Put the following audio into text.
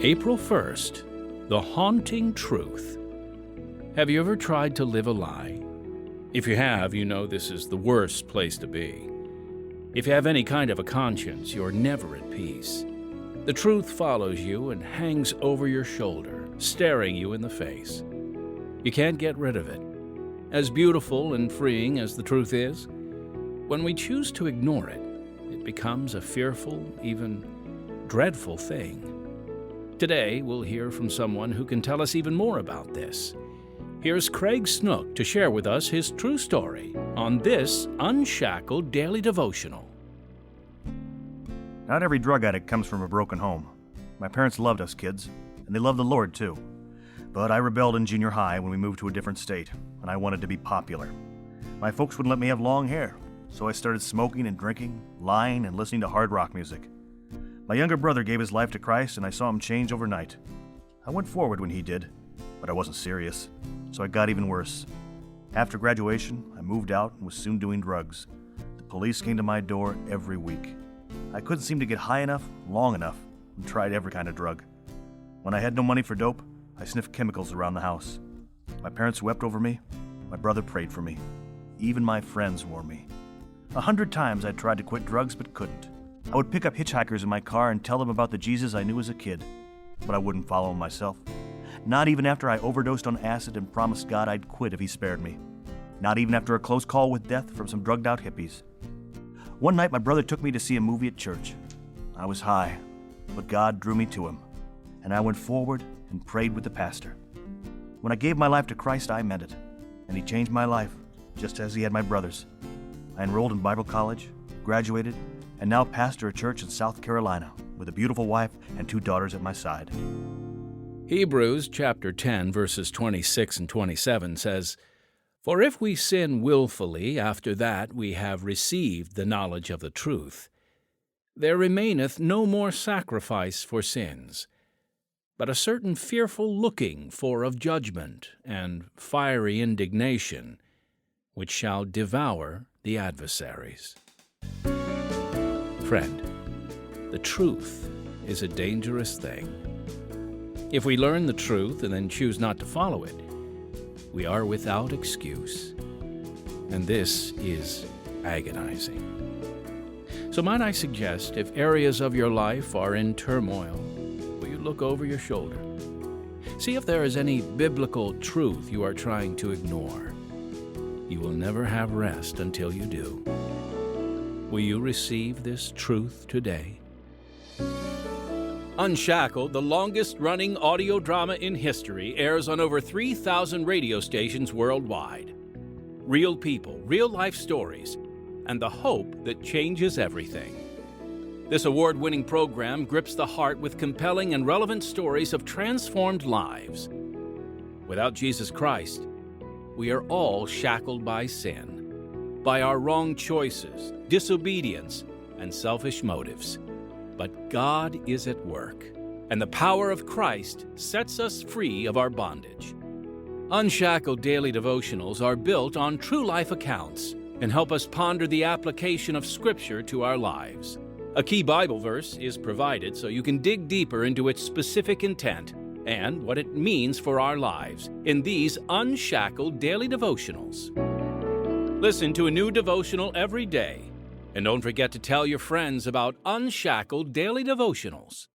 April 1st, the haunting truth. Have you ever tried to live a lie? If you have, you know this is the worst place to be. If you have any kind of a conscience, you're never at peace. The truth follows you and hangs over your shoulder, staring you in the face. You can't get rid of it. As beautiful and freeing as the truth is, when we choose to ignore it, it becomes a fearful, even dreadful thing. Today, we'll hear from someone who can tell us even more about this. Here's Craig Snook to share with us his true story on this Unshackled Daily Devotional. Not every drug addict comes from a broken home. My parents loved us kids, and they loved the Lord too. But I rebelled in junior high when we moved to a different state, and I wanted to be popular. My folks wouldn't let me have long hair, so I started smoking and drinking, lying, and listening to hard rock music. My younger brother gave his life to Christ, and I saw him change overnight. I went forward when he did, but I wasn't serious, so it got even worse. After graduation, I moved out and was soon doing drugs. The police came to my door every week. I couldn't seem to get high enough, long enough, and tried every kind of drug. When I had no money for dope, I sniffed chemicals around the house. My parents wept over me. My brother prayed for me. Even my friends warned me. 100 times I tried to quit drugs but couldn't. I would pick up hitchhikers in my car and tell them about the Jesus I knew as a kid, but I wouldn't follow him myself. Not even after I overdosed on acid and promised God I'd quit if he spared me. Not even after a close call with death from some drugged-out hippies. One night my brother took me to see a movie at church. I was high, but God drew me to him, and I went forward and prayed with the pastor. When I gave my life to Christ, I meant it, and he changed my life, just as he had my brother's. I enrolled in Bible college, graduated, and now pastor a church in South Carolina with a beautiful wife and 2 daughters at my side. Hebrews chapter 10, verses 26 and 27 says, "For if we sin willfully, after that we have received the knowledge of the truth, there remaineth no more sacrifice for sins, but a certain fearful looking for of judgment and fiery indignation, which shall devour the adversaries." Friend, the truth is a dangerous thing. If we learn the truth and then choose not to follow it, we are without excuse. And this is agonizing. So might I suggest, if areas of your life are in turmoil, will you look over your shoulder? See if there is any biblical truth you are trying to ignore. You will never have rest until you do. Will you receive this truth today? Unshackled, the longest-running audio drama in history, airs on over 3,000 radio stations worldwide. Real people, real-life stories, and the hope that changes everything. This award-winning program grips the heart with compelling and relevant stories of transformed lives. Without Jesus Christ, we are all shackled by sin, by our wrong choices, disobedience, and selfish motives. But God is at work, and the power of Christ sets us free of our bondage. Unshackled daily devotionals are built on true life accounts and help us ponder the application of Scripture to our lives. A key Bible verse is provided so you can dig deeper into its specific intent and what it means for our lives in these Unshackled daily devotionals. Listen to a new devotional every day. And don't forget to tell your friends about Unshackled Daily Devotionals.